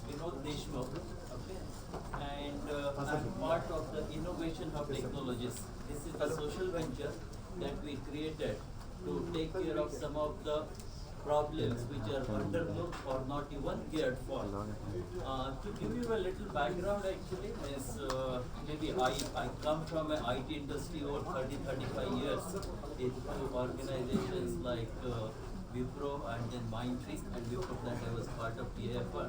Vinod Deshmukh, okay, and I'm part of the Innovation Hub Technologies. This is a social venture that we created to take care of some of the problems which are underlooked or not even cared for. To give you a little background actually, is maybe I come from an IT industry over 30-35 years into organizations like Wipro and then Mindtree, and before that I was part of TAFR,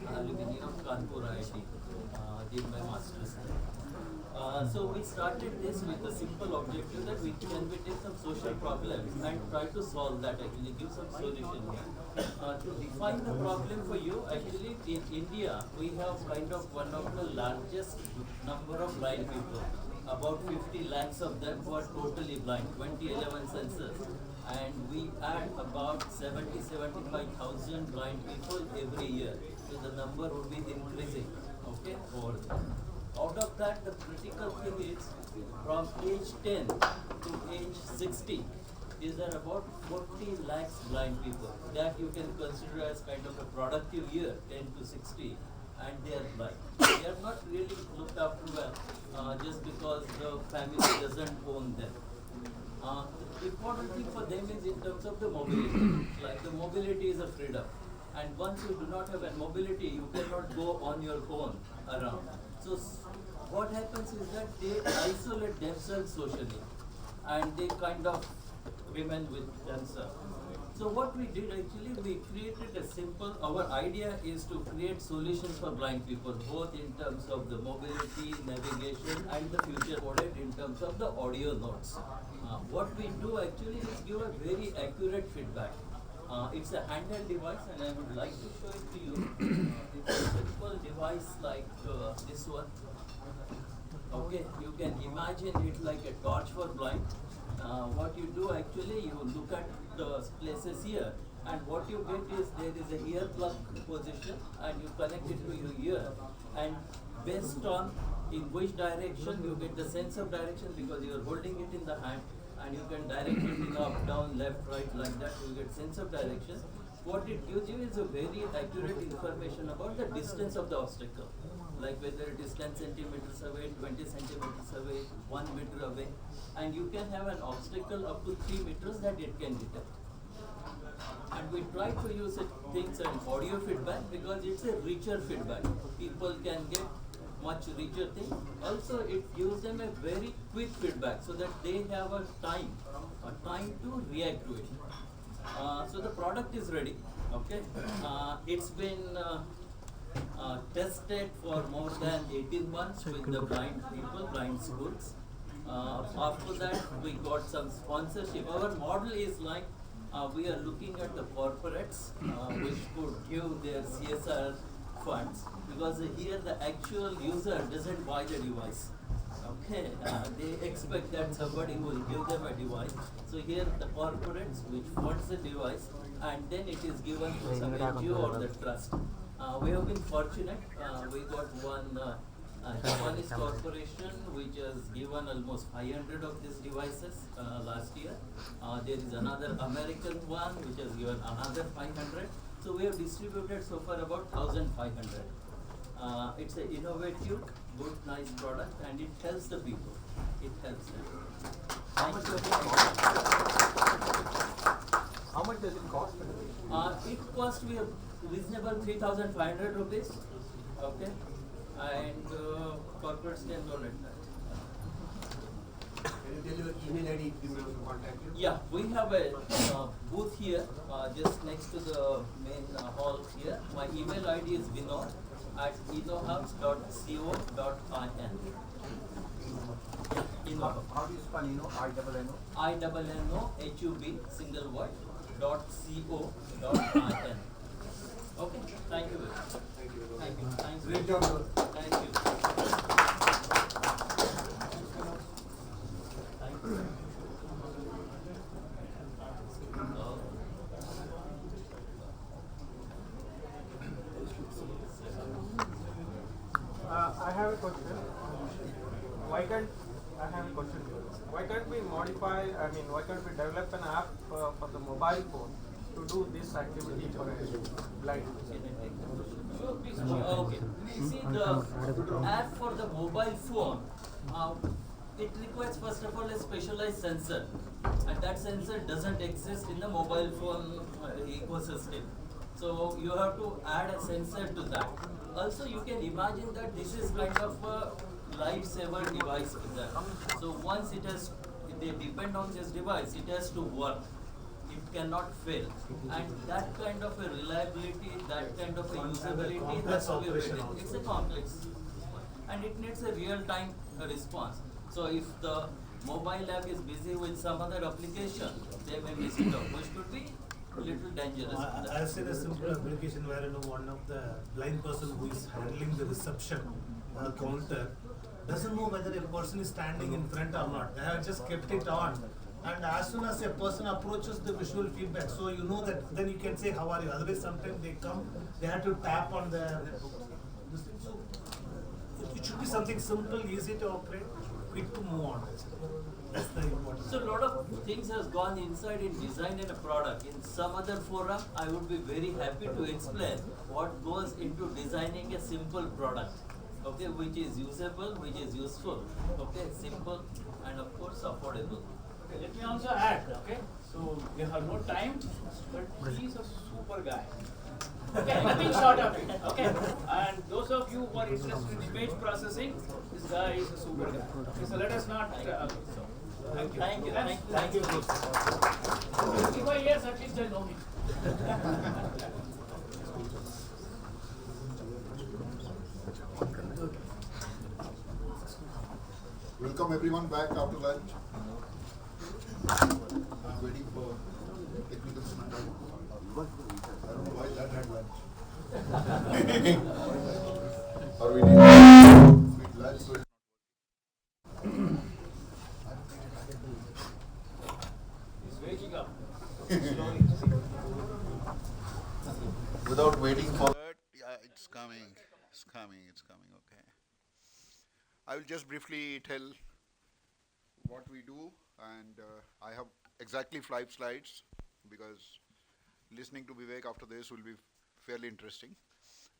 alumni of Kanpur IIT, did my master's there. So we started this with a simple objective that we take some social problems and try to solve that, actually give some solution here. To define the problem for you, actually in India we have kind of one of the largest number of blind people, about 50 lakhs of them who are totally blind, 2011 census, and we add about 75,000 blind people every year, so the number would be increasing, okay, over there. Out of that, the critical thing is from age 10 to age 60, is there about 40 lakhs blind people that you can consider as kind of a productive year, 10 to 60, and they are blind. They are not really looked after well just because the family doesn't own them. The important thing for them is in terms of the mobility. Like the mobility is a freedom, and once you do not have a mobility, you cannot go on your own around. So what happens is that they isolate themselves socially, and they kind of remain with themselves. So what we did actually, we created a simple, our idea is to create solutions for blind people, both in terms of the mobility, navigation, and the future coded in terms of the audio notes. What we do actually is give a very accurate feedback. It's a handheld device, and I would like to show it to you. It's a simple device like this one. Okay, you can imagine it like a torch for blind. What you do actually, you look at the places here, and what you get is there is a ear plug position, and you connect it to your ear, and based on in which direction you get the sense of direction, because you are holding it in the hand, and you can direct it in up, down, left, right, like that, you get sense of direction. What it gives you is a very accurate information about the distance of the obstacle, like whether it is 10 centimeters away, 20 centimeters away, 1 meter away, and you can have an obstacle up to 3 meters that it can detect. And we try to use things and audio feedback because it's a richer feedback. People can get much richer thing. Also, it gives them a very quick feedback so that they have a time to react to it. So the product is ready. Okay, it's been tested for more than 18 months with the blind people, blind schools. After that, we got some sponsorship. Our model is like we are looking at the corporates which could give their CSR funds, because here the actual user doesn't buy the device. Okay, they expect that somebody will give them a device. So here the corporates which funds the device, and then it is given to some NGO or the trust. We have been fortunate. We got one Japanese corporation which has given almost 500 of these devices last year. There is another American one which has given another 500. So we have distributed so far about 1,500. It's an innovative, good, nice product, and it helps the people. It helps them. How much does it cost? How much does it cost? It costs me a reasonable 3,500 rupees. Okay, and corporates can donate that. Can you tell your email ID if people want to contact you? Yeah, we have a booth here, just next to the main hall here. My email ID is vinod@innohubs.co.in. How do you spell Inno? I-double-N-O? INNOHUB, single word, .co.in. Okay, thank you very much. Thank you. Thank you. Thanks. Great job, sir. Thank you. Thank you. I have a question. Why can't we modify, why can't we develop an app for the mobile phone to do this activity for a blind? Sure. Okay. See, the app for the mobile phone, it requires first of all a specialized sensor, and that sensor doesn't exist in the mobile phone ecosystem. So you have to add a sensor to that. Also, you can imagine that this is kind of a lifesaver device with them. So once it has, they depend on this device, it has to work. It cannot fail. And that kind of a reliability, that kind of a usability, that's how we build it. It's a complex and it needs a real-time response. So if the mobile app is busy with some other application, they may miss it out, which could be a little dangerous. I've seen a simple application where one of the blind person who is handling the reception counter doesn't know whether a person is standing in front or not. They have just kept it on. And as soon as a person approaches the visual feedback, so you know that then you can say how are you. Otherwise sometimes they come, they have to tap on the this thing. So it should be something simple, easy to operate, quick to move on. That's the important. So a lot of things has gone inside in designing a product. In some other forum, I would be very happy to explain what goes into designing a simple product. Okay, which is usable, which is useful. Okay, simple and of course affordable. Okay, let me also add, okay? So we have no time, but he is a super guy. Okay, nothing short of it, okay? And those of you who are interested in image processing, this guy is a super guy. Okay, so let us not, Thank you. Thank you. 55 years at least I know him. Welcome everyone back after lunch. I'm waiting for technical standard. I don't know why that had lunch. Or we need lunch. So He's waking up. without waiting for that, yeah, it's coming. Okay. I will just briefly tell what we do, and I have exactly 5 slides because listening to Vivek after this will be fairly interesting,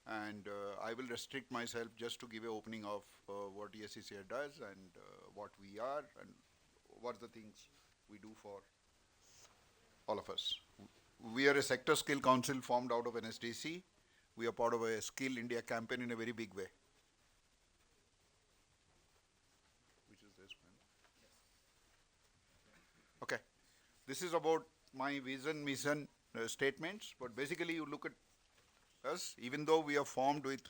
and I will restrict myself just to give an opening of what ESCCA does and what we are and what the things we do for all of us. We are a sector skill council formed out of NSDC. We are part of a Skill India campaign in a very big way. Which is this one? Okay. This is about my vision, mission statements, but basically you look at us, even though we are formed with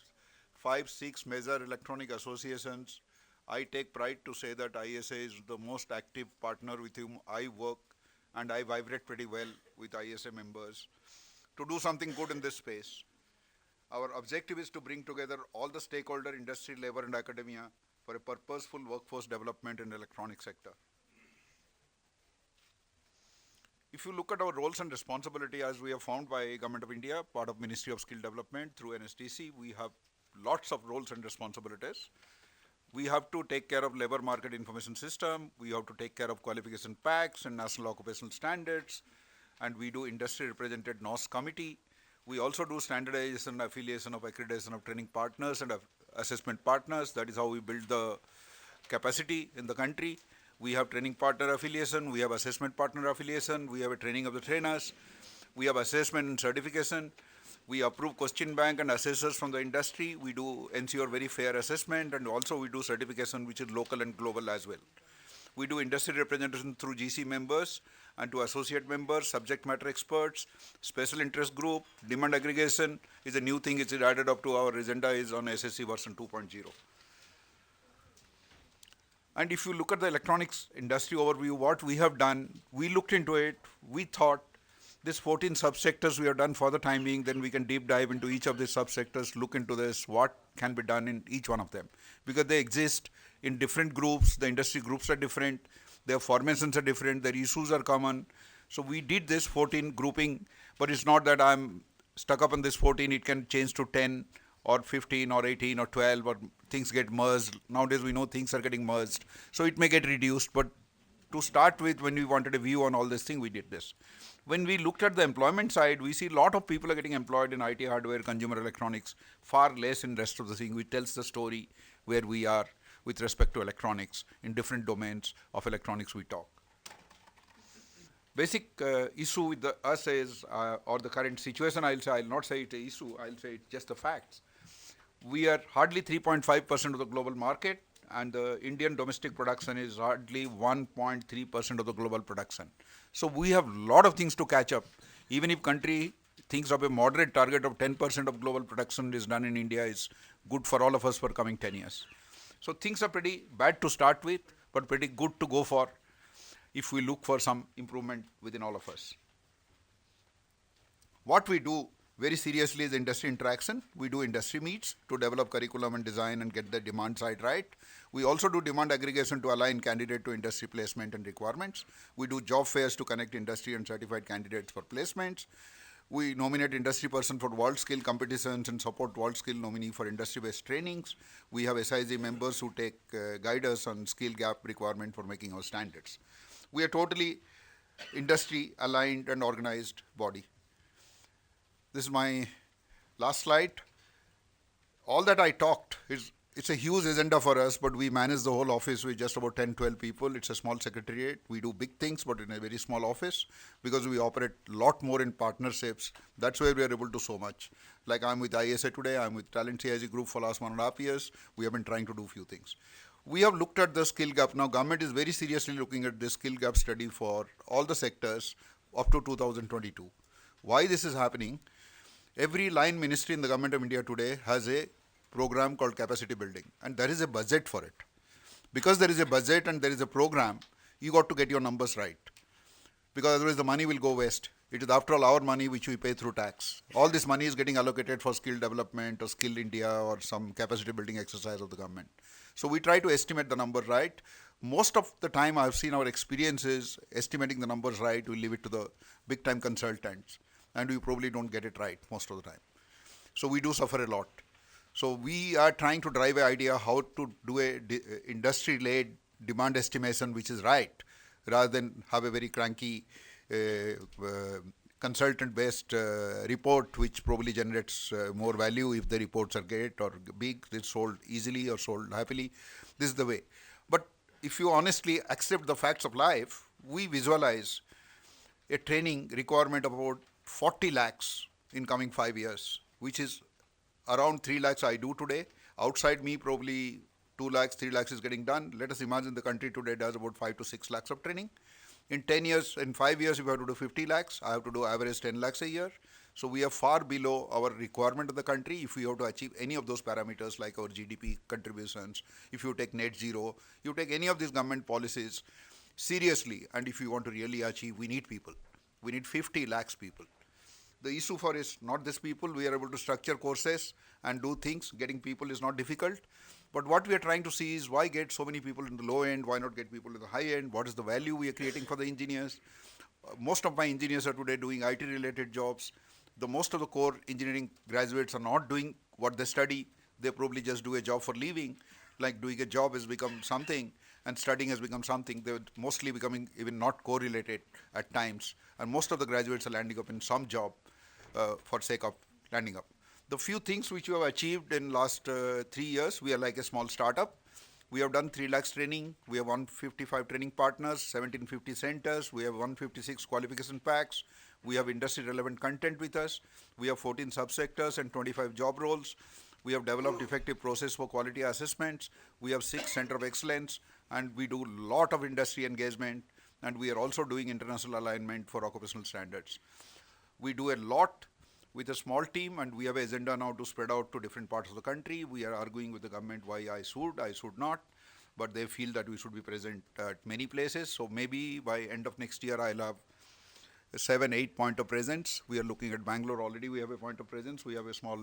5-6 major electronic associations, I take pride to say that ISA is the most active partner with whom I work, and I vibrate pretty well with ISA members to do something good in this space. Our objective is to bring together all the stakeholder, industry, labor and academia for a purposeful workforce development in the electronic sector. If you look at our roles and responsibility as we are found by Government of India, part of Ministry of Skill Development through NSDC, we have lots of roles and responsibilities. We have to take care of labor market information system, we have to take care of qualification packs and national occupational standards, and we do industry represented NOS committee. We also do standardization, affiliation of accreditation of training partners and assessment partners. That is how we build the capacity in the country. We have training partner affiliation, we have assessment partner affiliation, we have a training of the trainers, we have assessment and certification, we approve question bank and assessors from the industry, we do ensure very fair assessment, and also we do certification which is local and global as well. We do industry representation through GC members and to associate members, subject matter experts, special interest group, demand aggregation is a new thing which is added up to our agenda is on SSC version 2.0. And if you look at the electronics industry overview, what we have done, we looked into it, we thought this 14 subsectors we have done for the time being, then we can deep dive into each of these subsectors, look into this, what can be done in each one of them. Because they exist in different groups, the industry groups are different, their formations are different, their issues are common. So we did this 14 grouping, but it's not that I'm stuck up on this 14, it can change to 10 or 15 or 18 or 12 or things get merged. Nowadays we know things are getting merged, so it may get reduced, but to start with, when we wanted a view on all this thing, we did this. When we looked at the employment side, we see a lot of people are getting employed in IT hardware, consumer electronics, far less in rest of the thing, which tells the story where we are with respect to electronics in different domains of electronics we talk. Basic issue with us is, or the current situation, I'll not say it's an issue, I'll say it's just the facts. We are hardly 3.5% of the global market, and the Indian domestic production is hardly 1.3% of the global production. So we have a lot of things to catch up. Even if country thinks of a moderate target of 10% of global production is done in India, is good for all of us for coming 10 years. So things are pretty bad to start with, but pretty good to go for if we look for some improvement within all of us. What we do very seriously is industry interaction. We do industry meets to develop curriculum and design and get the demand side right. We also do demand aggregation to align candidate to industry placement and requirements. We do job fairs to connect industry and certified candidates for placements. We nominate industry person for world skill competitions and support world skill nominee for industry-based trainings. We have SIG members who take guide us on skill gap requirement for making our standards. We are totally industry aligned and organized body. This is my last slide. All that I talked it's a huge agenda for us, but we manage the whole office with just about 10, 12 people. It's a small secretariat. We do big things, but in a very small office because we operate a lot more in partnerships. That's where we are able to so much. Like I'm with ISA today, I'm with Talent CIG Group for last 1.5 years. We have been trying to do few things. We have looked at the skill gap. Now government is very seriously looking at this skill gap study for all the sectors up to 2022. Why this is happening? Every line ministry in the government of India today has a program called capacity building, and there is a budget for it. Because there is a budget and there is a program, you got to get your numbers right. Because otherwise the money will go waste. It is after all our money which we pay through tax. All this money is getting allocated for skill development or Skill India or some capacity building exercise of the government. So we try to estimate the number right. Most of the time I've seen our experiences estimating the numbers right, we leave it to the big time consultants, and we probably don't get it right most of the time. So we do suffer a lot. So we are trying to drive an idea how to do a industry-led demand estimation which is right, rather than have a very cranky consultant-based report which probably generates more value if the reports are great or big, it's sold easily or sold happily. This is the way. But if you honestly accept the facts of life, we visualize a training requirement of about 40 lakhs in coming 5 years, which is around 3 lakhs I do today. Outside me, probably 2 lakhs, 3 lakhs is getting done. Let us imagine the country today does about 5 to 6 lakhs of training. In 10 years, in 5 years, if I have to do 50 lakhs, I have to do average 10 lakhs a year. So we are far below our requirement of the country if we have to achieve any of those parameters like our GDP contributions. If you take net zero, you take any of these government policies seriously, and if you want to really achieve, we need people. We need 50 lakhs people. The issue for is not this people. We are able to structure courses and do things. Getting people is not difficult. But what we are trying to see is why get so many people in the low end? Why not get people in the high end? What is the value we are creating for the engineers? Most of my engineers are today doing IT related jobs. Most of the core engineering graduates are not doing what they study. They probably just do a job for living. Like doing a job has become something and studying has become something. They're mostly becoming even not correlated at times. And most of the graduates are landing up in some job for sake of landing up. The few things which we have achieved in last 3 years, we are like a small startup. We have done 3 lakhs training. We have 155 training partners, 1750 centers. We have 156 qualification packs. We have industry relevant content with us. We have 14 subsectors and 25 job roles. We have developed effective process for quality assessments. We have 6 center of excellence, and we do lot of industry engagement, and we are also doing international alignment for occupational standards. We do a lot with a small team, and we have an agenda now to spread out to different parts of the country. We are arguing with the government why I should not, but they feel that we should be present at many places. So maybe by end of next year, I'll have 7, 8 point of presence. We are looking at Bangalore already. We have a point of presence. We have a small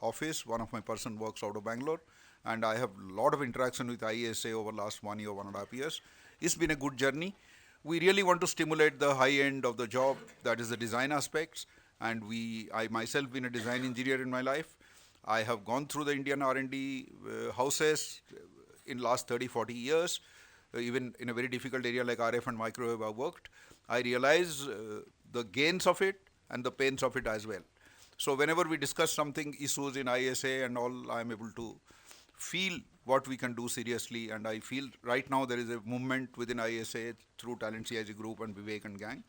office. One of my person works out of Bangalore, and I have a lot of interaction with ISA over last 1 year, 1.5 years. It's been a good journey. We really want to stimulate the high end of the job, that is the design aspects. And I myself been a design engineer in my life. I have gone through the Indian R&D houses in last 30, 40 years. Even in a very difficult area like RF and microwave I worked. I realize the gains of it and the pains of it as well. So whenever we discuss something, issues in ISA and all, I am able to feel what we can do seriously, and I feel right now there is a movement within ISA through Talent CIG Group and Vivek and gang.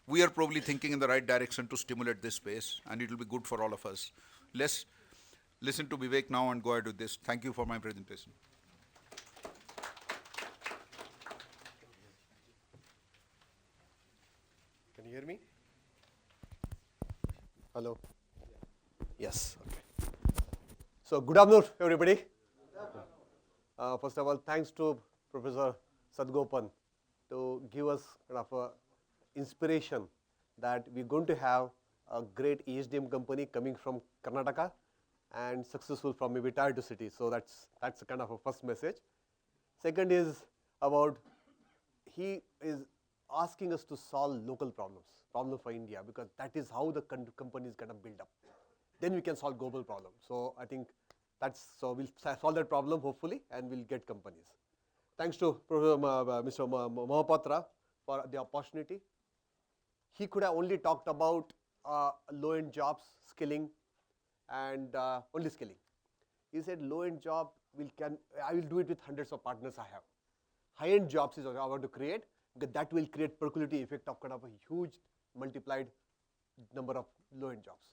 We are probably thinking in the right direction to stimulate this space, and it will be good for all of us. Let's listen to Vivek now and go ahead with this. Thank you for my presentation. Can you hear me? Hello? Yes, okay. So, good afternoon, everybody. First of all, thanks to Professor Sadgopan to give us kind of a inspiration that we're going to have a great ESDM company coming from Karnataka and successful from maybe tier 2 cities. So that's kind of a first message. Second is about he is asking us to solve local problem for India, because that is how the company is going to build up. Then we can solve global problems. So I think so we'll solve that problem hopefully, and we'll get companies. Thanks to Mr. Mohapatra for the opportunity. He could have only talked about low-end jobs, skilling, and only skilling. He said low-end job, I will do it with hundreds of partners I have. High-end jobs is what I want to create, because that will create percolative effect of kind of a huge multiplied number of low-end jobs.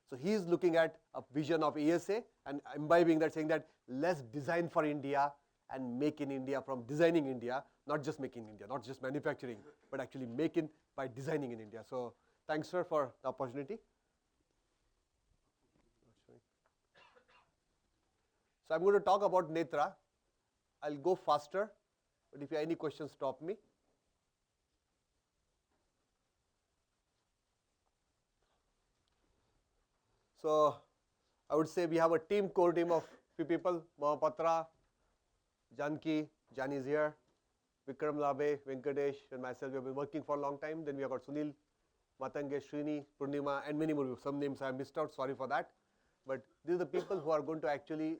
So he is looking at a vision of ESA and imbibing that, saying that let's design for India and make in India from designing India, not just making India, not just manufacturing, but actually making by designing in India. So thanks, sir, for the opportunity. So I'm going to talk about Netra. I'll go faster, but if you have any questions, stop me. So I would say we have a core team of few people: Mohapatra, Janki, Jan is here, Vikram Labe, Venkatesh, and myself. We have been working for a long time. Then we have got Sunil, Matange, Srini, Purnima, and many more. Some names I have missed out, sorry for that. But these are the people who are going to actually,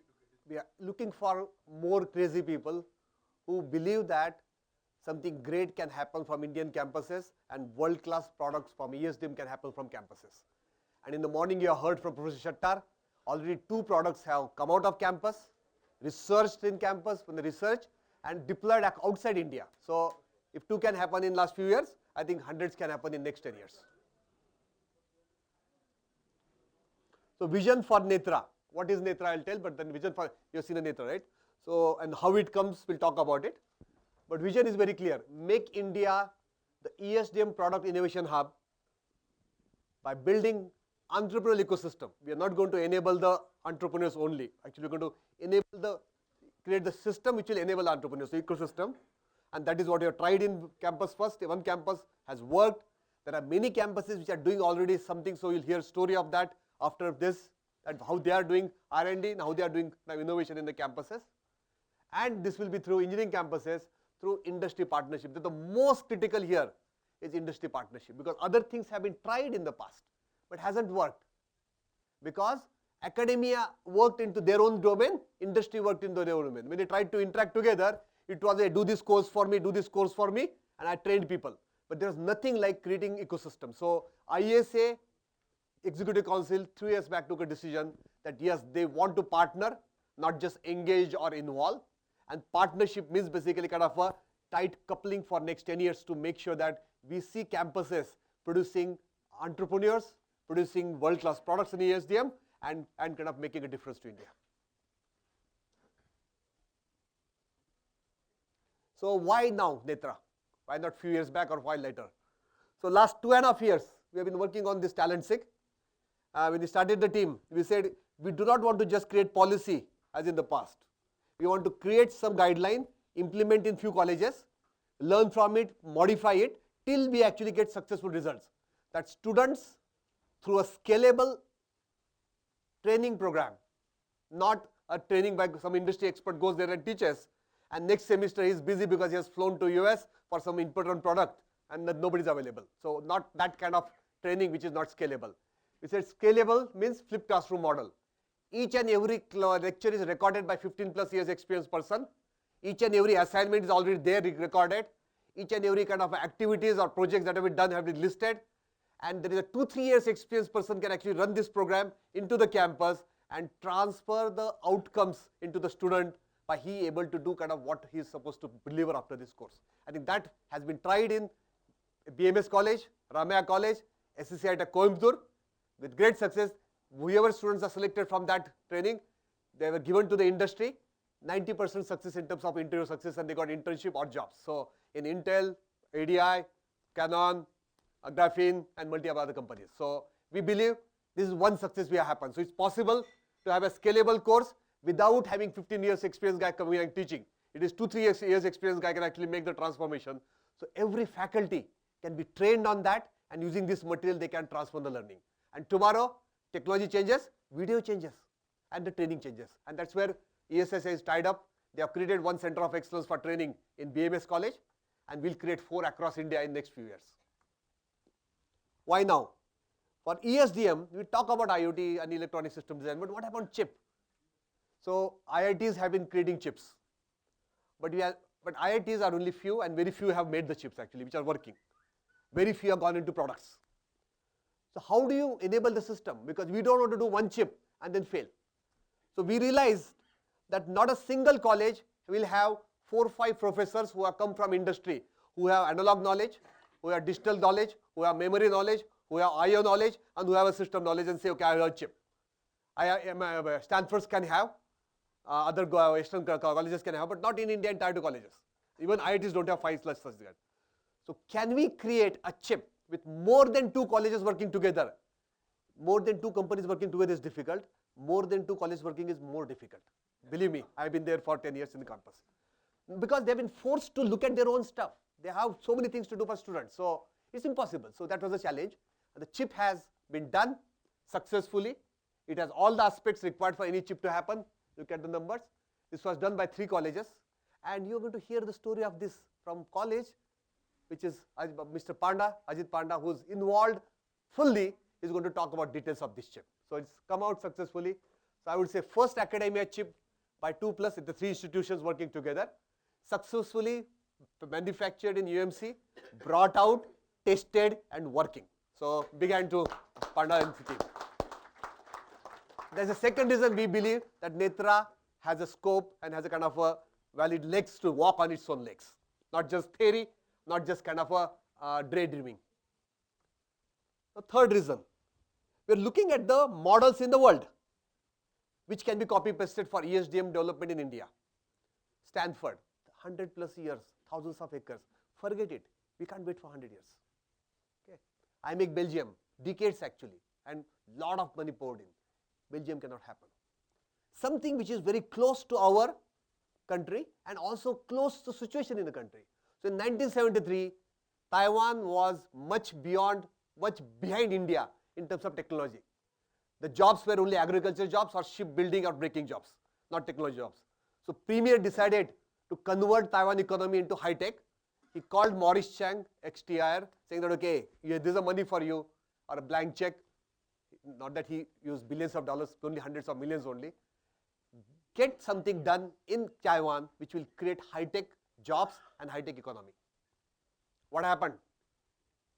we are looking for more crazy people who believe that something great can happen from Indian campuses and world-class products from ESDM can happen from campuses. And in the morning you have heard from Professor Shattar, already 2 products have come out of campus, researched in campus from the research, and deployed outside India. So if 2 can happen in last few years, I think hundreds can happen in next 10 years. So vision for Netra. What is Netra I'll tell, but then vision for, you have seen a Netra, right? So, and how it comes, we'll talk about it. But vision is very clear. Make India the ESDM product innovation hub by building entrepreneurial ecosystem. We are not going to enable the entrepreneurs only. Actually, we're going to create the system which will enable entrepreneurs, the ecosystem. And that is what we have tried in campus first. One campus has worked. There are many campuses which are doing already something. So you'll hear a story of that after this, and how they are doing R&D and how they are doing innovation in the campuses. And this will be through engineering campuses, through industry partnership. The most critical here is industry partnership, because other things have been tried in the past, but hasn't worked. Because academia worked into their own domain, industry worked into their own domain. When they tried to interact together, it was a do this course for me, do this course for me, and I trained people. But there's nothing like creating ecosystem. So ISA Executive Council 3 years back took a decision that yes, they want to partner, not just engage or involve. And partnership means basically kind of a tight coupling for next 10 years to make sure that we see campuses producing entrepreneurs, producing world-class products in ESDM, and kind of making a difference to India. So why now Netra? Why not few years back or why later? So last 2.5 years, we have been working on this talent SIG. When we started the team, we said we do not want to just create policy as in the past. We want to create some guideline, implement in few colleges, learn from it, modify it, till we actually get successful results. That students, through a scalable training program, not a training by some industry expert goes there and teaches, and next semester he is busy because he has flown to US for some input on product and that nobody is available. So not that kind of training which is not scalable. We said scalable means flipped classroom model. Each and every lecture is recorded by 15+ years experienced person. Each and every assignment is already there recorded. Each and every kind of activities or projects that have been done have been listed. and there is a 2-3 years experienced person can actually run this program into the campus and transfer the outcomes into the student by he able to do kind of what he is supposed to deliver after this course. I think that has been tried in BMS College, Ramaya College, SCCI at Coimbatore with great success. Whoever students are selected from that training, they were given to the industry, 90% success in terms of interview success, and they got internship or jobs. So in Intel, ADI, Canon, Graphene and multiple other companies. So we believe this is one success we have happened. So it's possible to have a scalable course without having 15 years experience guy coming and teaching. It is 2-3 years experience guy can actually make the transformation. So every faculty can be trained on that, and using this material they can transform the learning. And tomorrow technology changes, video changes, and the training changes. And that's where ESSA is tied up. They have created one center of excellence for training in BMS College, and we'll create 4 across India in next few years. Why now? For ESDM, we talk about IoT and electronic system design, but what about chip? So IITs have been creating chips, but IITs are only few, and very few have made the chips actually, which are working. Very few have gone into products. So how do you enable the system? Because we don't want to do one chip and then fail. So we realized that not a single college will have 4 or 5 professors who have come from industry, who have analog knowledge, who have digital knowledge, who have memory knowledge, who have IO knowledge, and who have a system knowledge, and say, okay, I have a chip. Stanford can have, other Western colleges can have, but not in India entire 2 colleges. Even IITs don't have 5 such that. So can we create a chip with more than 2 colleges working together? More than 2 companies working together is difficult. More than 2 colleges working is more difficult. Believe me, I've been there for 10 years in the campus. Because they've been forced to look at their own stuff. They have so many things to do for students. So it's impossible. So that was a challenge. The chip has been done successfully. It has all the aspects required for any chip to happen. Look at the numbers. This was done by 3 colleges. And you're going to hear the story of this from college, which is Mr. Panda, Ajit Panda, who's involved fully, is going to talk about details of this chip. So it's come out successfully. So I would say first academia chip by 2+ with the 3 institutions working together, successfully manufactured in UMC, brought out, tested and working. So big hand to Panda and the team. There's a second reason we believe that Netra has a scope and has a kind of a valid legs to walk on its own legs. Not just theory, not just kind of a daydreaming. The third reason, we're looking at the models in the world which can be copy pasted for ESDM development in India. Stanford, 100+ years, thousands of acres. Forget it, we can't wait for 100 years. Okay. I make Belgium, decades actually, and lot of money poured in. Belgium cannot happen. Something which is very close to our country and also close to situation in the country. So in 1973, Taiwan was much behind India in terms of technology. The jobs were only agricultural jobs or shipbuilding or braking jobs, not technology jobs. So Premier decided to convert Taiwan economy into high tech. He called Maurice Chang, ex-TIR, saying that, okay, there's a money for you, or a blank check. Not that he used billions of dollars, only hundreds of millions only. Get something done in Taiwan which will create high tech jobs and high tech economy. What happened?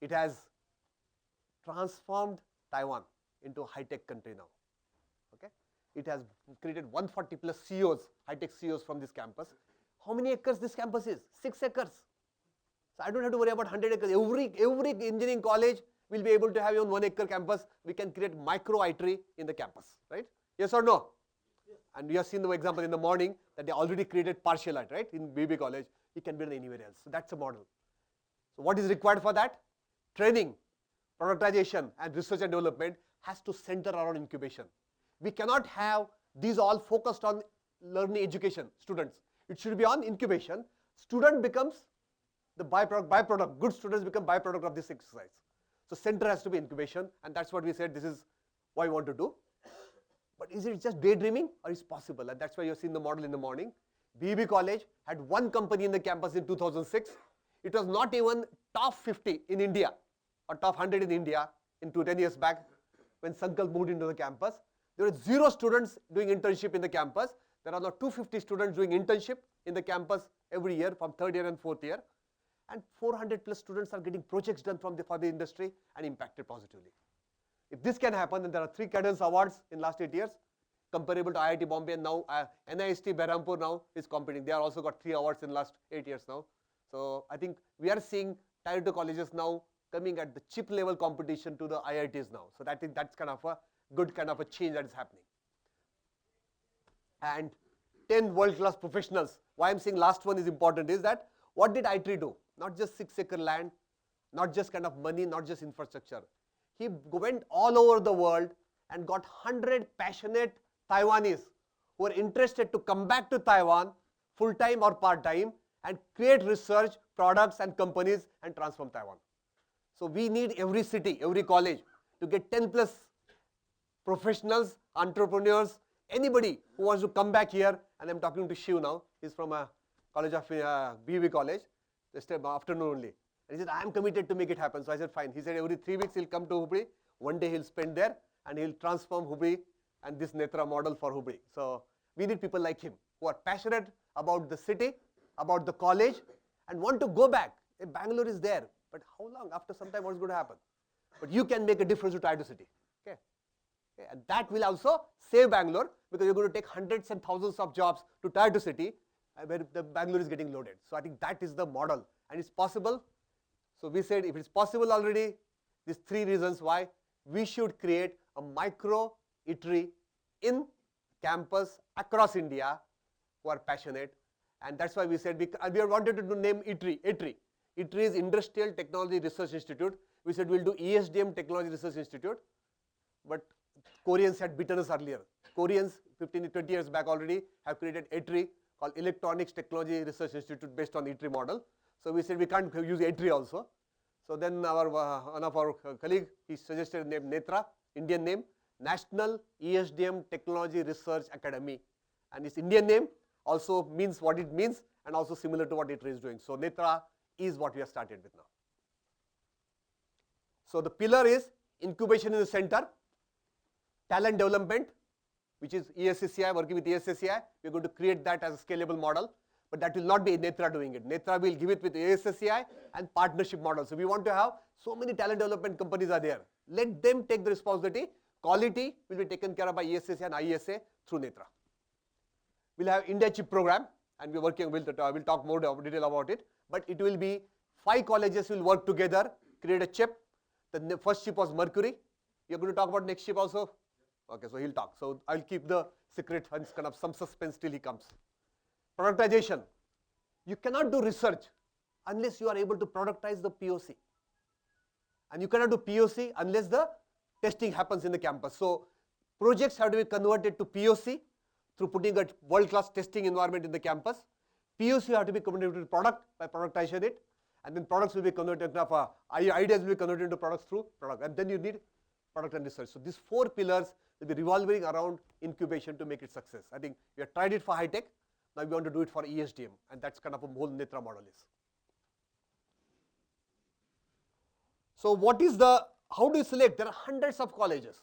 It has transformed Taiwan into a high tech country now. Okay? It has created 140+ CEOs, high tech CEOs from this campus. How many acres this campus is? 6 acres. So I don't have to worry about 100 acres. Every engineering college will be able to have your 1 acre campus. We can create micro ITRI in the campus, right? Yes or no? Yes. And we have seen the example in the morning that they already created partial ITRI, right? In BB College, it can be done anywhere else. So that's a model. So what is required for that? Training, productization and research and development has to center around incubation. We cannot have these all focused on learning education, students. It should be on incubation. Student becomes the byproduct. Good students become byproduct of this exercise. So center has to be incubation, and that's what we said, this is what we want to do. But is it just daydreaming or is it possible? And that's why you've seen the model in the morning. BB College had 1 company in the campus in 2006. It was not even top 50 in India or top 100 in India in 10 years back when Sankalp moved into the campus. There were 0 students doing internship in the campus. There are now 250 students doing internship in the campus every year from 3rd year and 4th year. and 400 plus students are getting projects done for the industry and impacted positively. If this can happen, then there are 3 Cadence Awards in last 8 years, comparable to IIT Bombay, and now NIST Berhampur now is competing. They are also got 3 awards in last 8 years now. So I think we are seeing Tier 2 colleges now coming at the chip level competition to the IITs now. So I think that's kind of a good kind of a change that is happening. And 10 world-class professionals. Why I'm saying last one is important is that what did IIT do? Not just 6-acre land, not just kind of money, not just infrastructure. He went all over the world and got 100 passionate Taiwanese who are interested to come back to Taiwan full-time or part-time and create research, products and companies and transform Taiwan. So we need every city, every college to get 10 plus professionals, entrepreneurs, anybody who wants to come back here. And I'm talking to Shiv now. He's from a college of BV college, just afternoon only. And he said, I am committed to make it happen. So I said, fine. He said, every 3 weeks he'll come to Hubli. One day he'll spend there and he'll transform Hubli and this Netra model for Hubli. So we need people like him who are passionate about the city, about the college and want to go back. If Bangalore is there, but how long? After some time, what's going to happen? But you can make a difference to Tier 2 city. Okay? And that will also save Bangalore because you're going to take hundreds and thousands of jobs to Tier 2 city where the Bangalore is getting loaded. So I think that is the model and it's possible. So we said if it's possible already, these 3 reasons why we should create a micro eatery in campus across India who are passionate. And that's why we said we wanted to name eatery. Eatery is Industrial Technology Research Institute. We said we'll do ESDM Technology Research Institute. But Koreans had beaten us earlier. Koreans 15 20 years back already have created eatery called Electronics Technology Research Institute based on eatery model. So we said we can't use eatery also. So then one of our colleague, he suggested name Netra, Indian name, National ESDM Technology Research Academy. And its Indian name also means what it means and also similar to what eatery is doing. So Netra is what we have started with now. So the pillar is incubation in the center, talent development, which is ESCCI, working with ESCCI. We are going to create that as a scalable model, but that will not be Netra doing it. Netra will give it with ESCCI and partnership model. So we want to have so many talent development companies are there. Let them take the responsibility. Quality will be taken care of by ESCCI and IESA through Netra. We'll have India chip program and we're working, we'll talk more detail about it, but it will be 5 colleges will work together, create a chip. The first chip was Mercury. You're going to talk about next chip also? Okay, so he'll talk. So I'll keep the secret and kind of some suspense till he comes. Productization. You cannot do research unless you are able to productize the POC. And you cannot do POC unless the testing happens in the campus. So projects have to be converted to POC through putting a world-class testing environment in the campus. POC have to be converted to product by productization it. And then products will be converted to ideas will be converted into products through product. And then you need product and research. So these 4 pillars will be revolving around incubation to make it success. I think we have tried it for high tech. Now we want to do it for ESDM. And that's kind of a whole Netra model is. So what is how do you select? There are hundreds of colleges.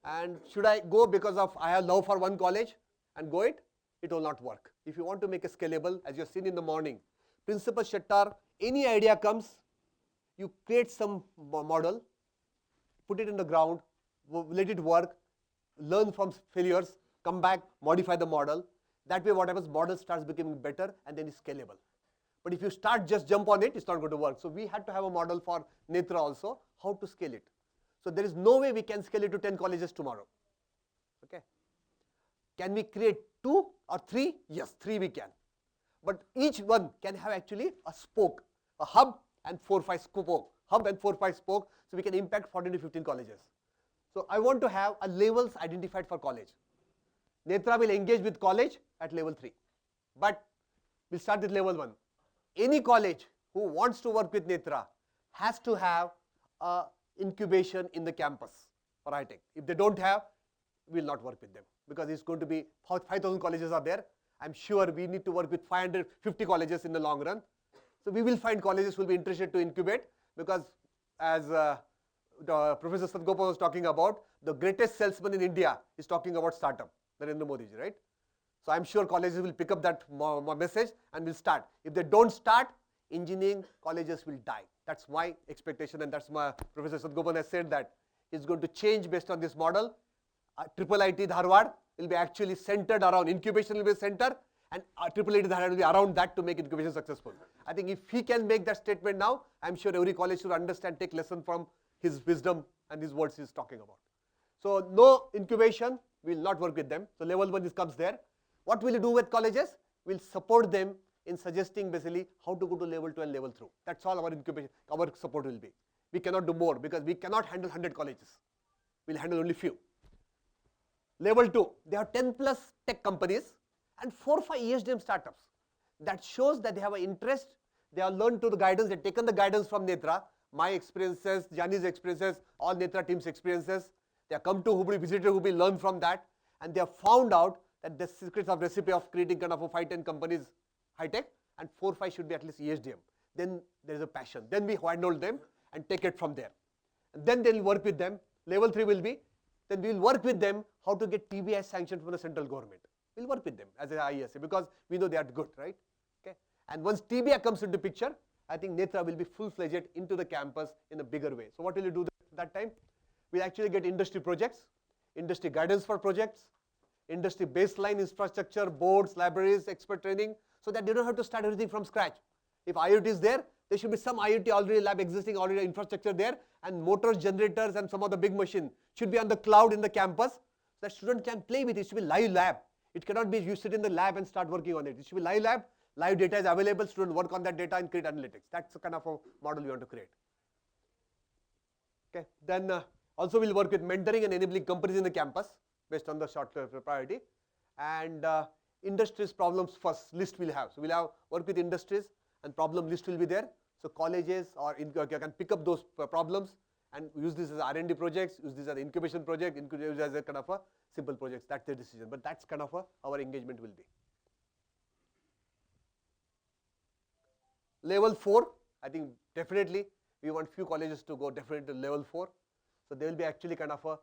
And should I go because of I have love for one college and go it? It will not work. If you want to make a scalable, as you have seen in the morning, Principal Shettar, any idea comes, you create some model, put it in the ground, let it work, learn from failures, come back, modify the model. That way what happens, model starts becoming better and then it's scalable. But if you start just jump on it, it's not going to work. So we had to have a model for Netra also, how to scale it. So there is no way we can scale it to 10 colleges tomorrow. Okay. Can we create 2 or 3? Yes, 3 we can. But each one can have actually a spoke, a hub and 4-5 spoke, so we can impact 14 to 15 colleges. So I want to have a levels identified for college. Netra will engage with college at level 3, but we'll start with level 1. Any college who wants to work with Netra has to have a incubation in the campus for high tech. If they don't have, we will not work with them because it's going to be 5,000 colleges are there. I'm sure we need to work with 550 colleges in the long run. So we will find colleges who will be interested to incubate because as Professor Sadgopal was talking about, the greatest salesman in India is talking about startup, Narendra Modi ji, right? So I'm sure colleges will pick up that message and will start. If they don't start, engineering colleges will die. That's my expectation, and that's my Professor Sadgopan has said that it's going to change based on this model. Triple IT Dharwad will be actually centered around incubation will be center, and Triple IT Dharwad will be around that to make incubation successful. I think if he can make that statement now, I'm sure every college should understand, take lesson from his wisdom and his words he's talking about. So no incubation, we will not work with them. So level 1 comes there. What will you do with colleges? We'll support them in suggesting basically how to go to level 2 and level 3. That's all our incubation, our support will be. We cannot do more because we cannot handle 100 colleges. We'll handle only few. Level 2, they have 10 plus tech companies and 4 or 5 ESDM startups. That shows that they have an interest, they have learned to the guidance, they've taken the guidance from Netra, my experiences, Jani's experiences, all Netra team's experiences. They have come to Hubli, visited Hubli, learned from that, and they have found out that the secrets of recipe of creating kind of a 5-10 companies high tech, and 4 or 5 should be at least ESDM. Then there is a passion. Then we handle them and take it from there. And then they will work with them. Level 3 will be, then we will work with them how to get TBI sanctioned from the central government. We'll work with them as an ISA because we know they are good, right? Okay. And once TBI comes into picture, I think Netra will be full-fledged into the campus in a bigger way. So what will you do that time? We'll actually get industry projects, industry guidance for projects, industry baseline infrastructure, boards, libraries, expert training, so that they don't have to start everything from scratch. If IoT is there should be some IoT already lab existing, already infrastructure there, and motors, generators, and some of the big machine should be on the cloud in the campus, so that student can play with it. It should be live lab. It cannot be you sit in the lab and start working on it. It should be live lab, live data is available, student work on that data and create analytics. That's the kind of a model we want to create. Okay. Then also we'll work with mentoring and enabling companies in the campus based on the short priority. And industries problems first list we'll have. So we'll have work with industries and problem list will be there. So colleges or can pick up those problems and use this as R&D projects, use this as incubation project, use as a kind of a simple projects. That's their decision. But that's kind of our engagement will be. Level 4, I think definitely we want few colleges to go definitely to level 4. So they will be actually kind of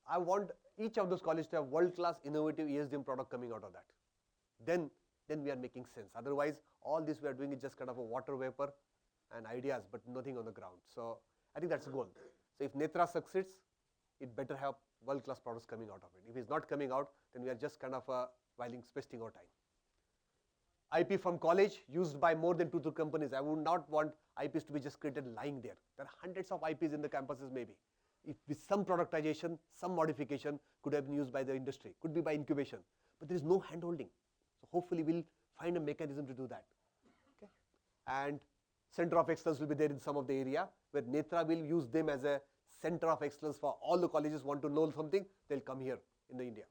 I want each of those colleges to have world-class innovative ESDM product coming out of that. Then we are making sense. Otherwise, all this we are doing is just kind of a water vapor and ideas, but nothing on the ground. So I think that's the goal. So if Netra succeeds, it better have world-class products coming out of it. If it's not coming out, then we are just kind of wasting our time. IP from college used by more than 2-3 companies. I would not want IPs to be just created lying there. There are hundreds of IPs in the campuses maybe. If with some productization, some modification could have been used by the industry, could be by incubation, but there is no hand holding. So hopefully we'll find a mechanism to do that. Okay. And center of excellence will be there in some of the area where Netra will use them as a center of excellence for all the colleges want to know something, they'll come here in the India.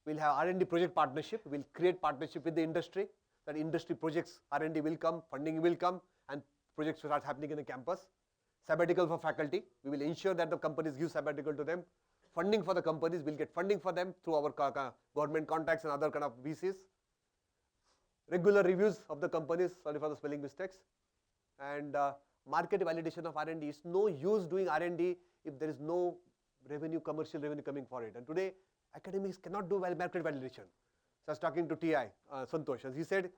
We'll have R&D project partnership, we'll create partnership with the industry, that industry projects, R&D will come, funding will come, and projects will start happening in the campus. Sabbatical for faculty, we will ensure that the companies give sabbatical to them. Funding for the companies, we'll get funding for them through our government contacts and other kind of VCs. Regular reviews of the companies, sorry for the spelling mistakes. And market validation of R&D. It's no use doing R&D if there is no revenue, commercial revenue coming for it. And today, academics cannot do market validation. So I was talking to TI, Santosh, and he said,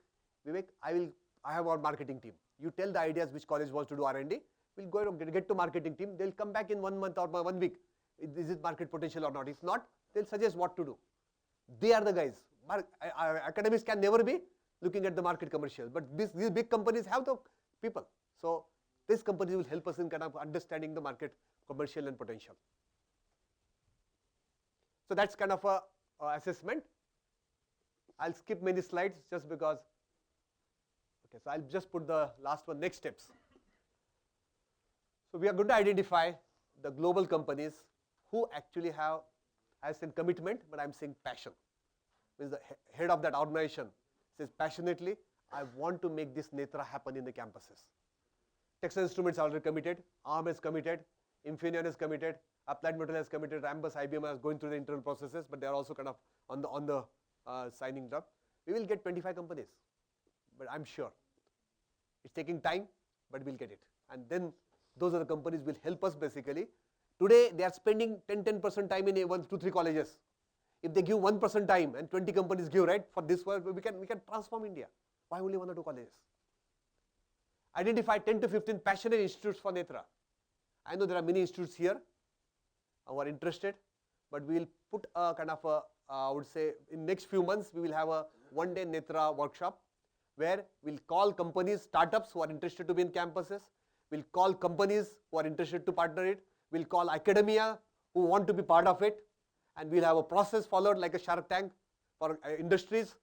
Vivek, I have our marketing team. You tell the ideas which college wants to do R&D, we'll go and get to marketing team. They'll come back in 1 month or 1 week. Is it market potential or not? If not, they'll suggest what to do. They are the guys. Academics can never be looking at the market commercial, but these big companies have the people. So these companies will help us in kind of understanding the market commercial and potential. So that's kind of a assessment. I'll skip many slides just because. Okay, so I'll just put the last one, next steps. So we are going to identify the global companies who actually have, I said commitment, but I'm saying passion. Means the head of that organization says passionately, I want to make this Netra happen in the campuses. Texas Instruments already committed, ARM is committed, Infineon is committed, Applied Materials is committed, Rambus, IBM is going through the internal processes, but they are also kind of on the signing up. We will get 25 companies, but I'm sure it's taking time, but we'll get it. And then those are the companies will help us basically. Today they are spending 10% time in 1-2-3 colleges. If they give 1% time and 20 companies give, right, for this work, we can transform India. Why only 1 or 2 colleges? identify 10 to 15 passionate institutes for Netra. I know there are many institutes here who are interested, but we will put a kind of a, I would say in next few months, we will have a one-day Netra workshop where we'll call companies, startups who are interested to be in campuses. We'll call companies who are interested to partner it. We'll call academia who want to be part of it. And we'll have a process followed like a Shark Tank for industries,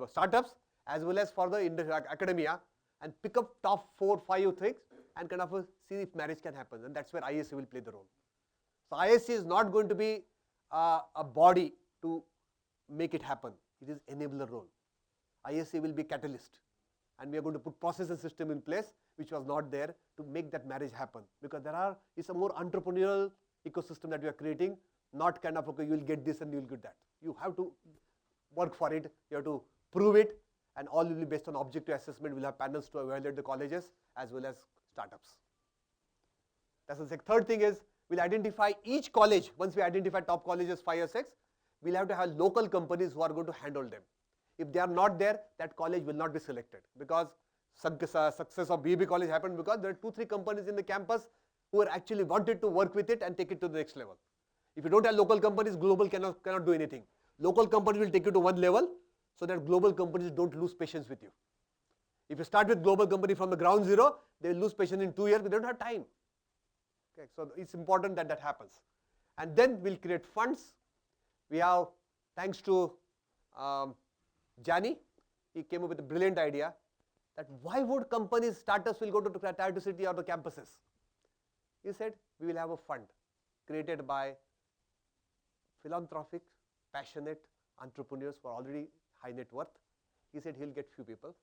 startups, as well as for the academia, and pick up top 4, 5 things and kind of see if marriage can happen. And that's where ISC will play the role. So ISC is not going to be a body to make it happen. It is enabler role. ISC will be catalyst, and we are going to put process and system in place which was not there to make that marriage happen, because it's a more entrepreneurial ecosystem that we are creating, not kind of okay, you will get this and you will get that. You have to work for it, you have to prove it, and all will be based on objective assessment. We'll have panels to evaluate the colleges as well as startups. That's the third thing is we'll identify each college. Once we identify top colleges 5 or 6, we'll have to have local companies who are going to handle them. If they are not there, that college will not be selected, because success of BB college happened because there are 2-3 companies in the campus who are actually wanted to work with it and take it to the next level. If you don't have local companies, global cannot do anything. Local companies will take you to one level so that global companies don't lose patience with you. If you start with global company from the ground zero, they will lose patience in 2 years. We don't have time. Okay, so it's important that that happens. And then we'll create funds. We have, thanks to Jani, he came up with a brilliant idea that why would companies, startups will go to tier 2 city or the campuses? He said, we will have a fund created by philanthropic, passionate entrepreneurs who are already high net worth. He said he'll get few people.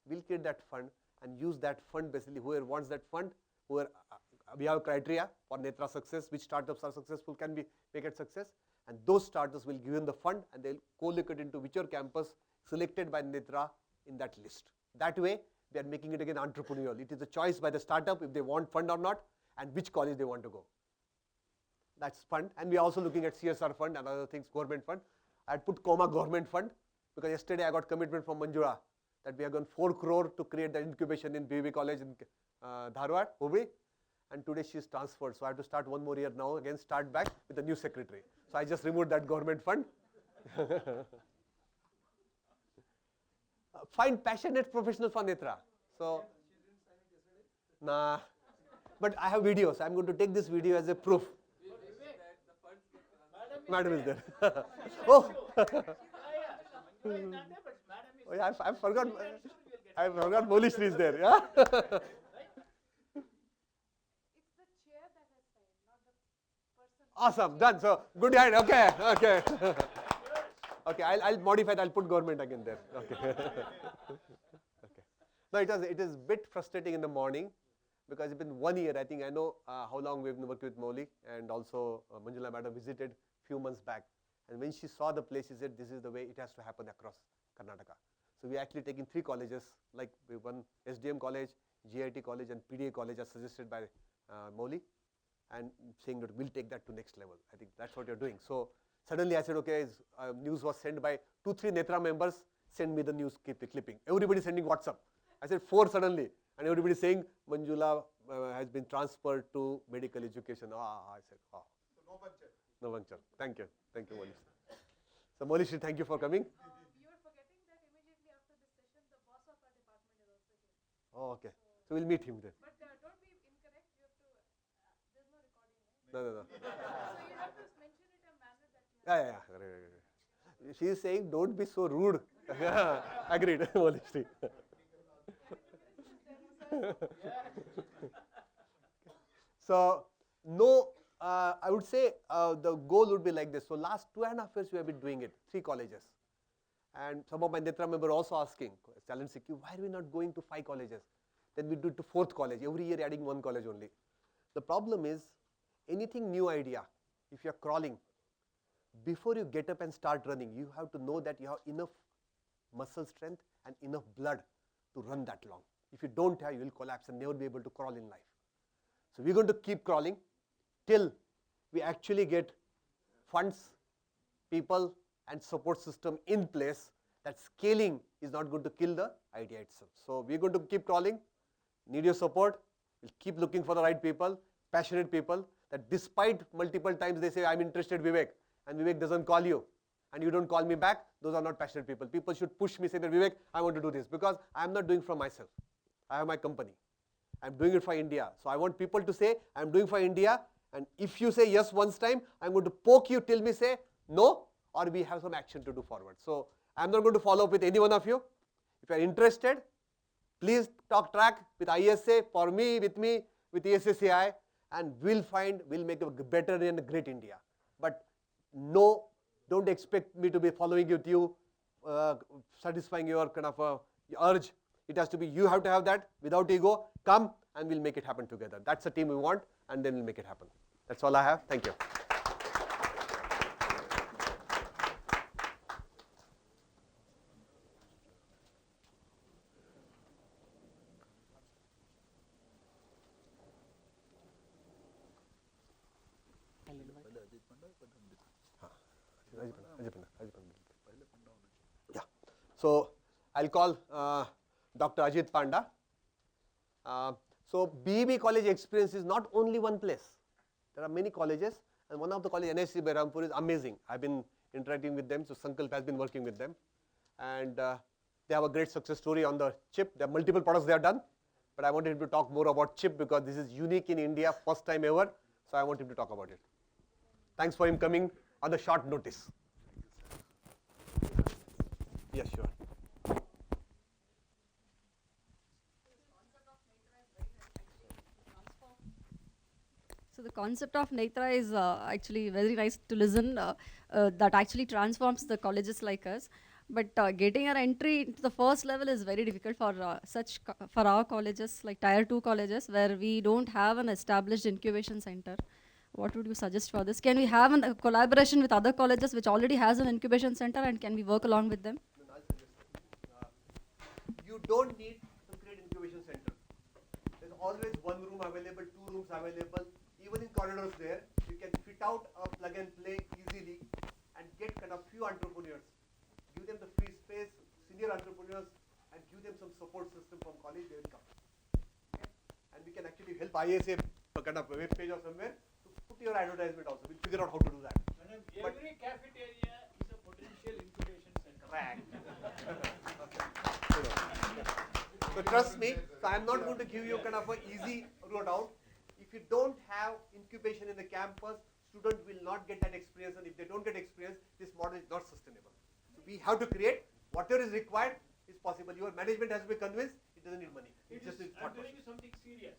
We'll create that fund and use that fund basically. Whoever wants that fund, we have criteria for Netra success, which startups are successful, can be make it success, and those startups will give them the fund and they'll co-locate into whichever campus selected by Netra in that list. That way, they are making it again entrepreneurial. It is a choice by the startup if they want fund or not and which college they want to go. That's fund. And we are also looking at CSR fund and other things, government fund. I had put comma government fund because yesterday I got commitment from Manjura that we are going 4 crore to create the incubation in BB college in Dharwad, Hubli. And today she is transferred. So I have to start 1 more year now, again start back with the new secretary. So I just removed that government fund. Find passionate professional for Netra. So, nah. But I have videos. I'm going to take this video as a proof. Madam is there. Oh. Oh yeah, I forgot. I forgot Moli Shri is there. Yeah. Awesome, done. So good hand. Okay, okay. Okay, I'll modify it. I'll put government again there. Okay. Okay. No, it is bit frustrating in the morning because it's been 1 year. I think I know how long we've been working with Moli, and also Manjula madam visited few months back. And when she saw the place, she said, this is the way it has to happen across Karnataka. So we actually taking 3 colleges, like one SDM college, GIT college, and PDA college as suggested by Moli, and saying that we'll take that to next level. I think that's what you're doing. So suddenly I said, okay, news was sent by 2-3 Netra members, send me the news clipping. Everybody sending WhatsApp. I said 4 suddenly, and everybody saying Manjula has been transferred to medical education. I said, oh. So no venture. Thank you. Thank you, Moli. So Moli Shri, thank you for coming. You are forgetting that immediately after this session, the boss of our department is also here. Oh, okay. So we'll meet him there. But don't be incorrect. You have to. There's no recording. Right? No. So you have to mention it in a manner that you. Yeah. Right. She is saying, don't be so rude. Agreed, Moli Shri. So, no, I would say the goal would be like this. So, last 2.5 years we have been doing it, 3 colleges. And some of my Netra members also asking, challenge Sikhi, why are we not going to 5 colleges? Then we do it to 4th college, every year adding 1 college only. The problem is, anything new idea, if you are crawling, before you get up and start running, you have to know that you have enough muscle strength and enough blood to run that long. If you don't have, you will collapse and never be able to crawl in life. So we're going to keep crawling till we actually get funds, people, and support system in place. That scaling is not going to kill the idea itself. So we're going to keep crawling. Need your support. We'll keep looking for the right people, passionate people, that despite multiple times they say, I'm interested, Vivek, and Vivek doesn't call you, and you don't call me back, those are not passionate people. People should push me, say that, Vivek, I want to do this, because I'm not doing for myself. I have my company. I'm doing it for India. So I want people to say, I'm doing for India, and if you say yes once time, I'm going to poke you till me say no, or we have some action to do forward. So I'm not going to follow up with any one of you. If you are interested, please talk track with ISA, for me, with ESSCI, and we'll make a better and a great India. But no, don't expect me to be following with you, satisfying your kind of urge. It has to be, you have to have that without ego, come and we'll make it happen together. That's the team we want, and then we'll make it happen. That's all I have. Thank you. Yeah. So I'll call Dr. Ajit Panda. So BEB college experience is not only one place. There are many colleges, and one of the colleges, NSC Behrampur, is amazing. I've been interacting with them, so Sankalp has been working with them. And they have a great success story on the chip. There are multiple products they have done, but I wanted him to talk more about chip because this is unique in India, first time ever. So I want him to talk about it. Thanks for him coming on the short notice. Yes, sure. So the concept of Netra is actually very nice to listen. That actually transforms the colleges like us. But getting our entry into the first level is very difficult for for our colleges, like Tier 2 colleges, where we don't have an established incubation center. What would you suggest for this? Can we have a collaboration with other colleges which already has an incubation center, and can we work along with them? You don't need to create incubation center. There's always one room available, 2 rooms available. Even in corridors there, you can fit out a plug and play easily and get kind of few entrepreneurs. Give them the free space, senior entrepreneurs, and give them some support system from college, they will come. Okay? And we can actually help ISA kind of web page or somewhere to put your advertisement also. We'll figure out how to do that. Every cafeteria is a potential incubation center. Correct. So trust me, so I'm not going to give you kind of an easy route out. If you don't have incubation in the campus, students will not get that experience, and if they don't get experience, this model is not sustainable. So we have to create whatever is required is possible. Your management has to be convinced it doesn't need money. I'm telling you something serious.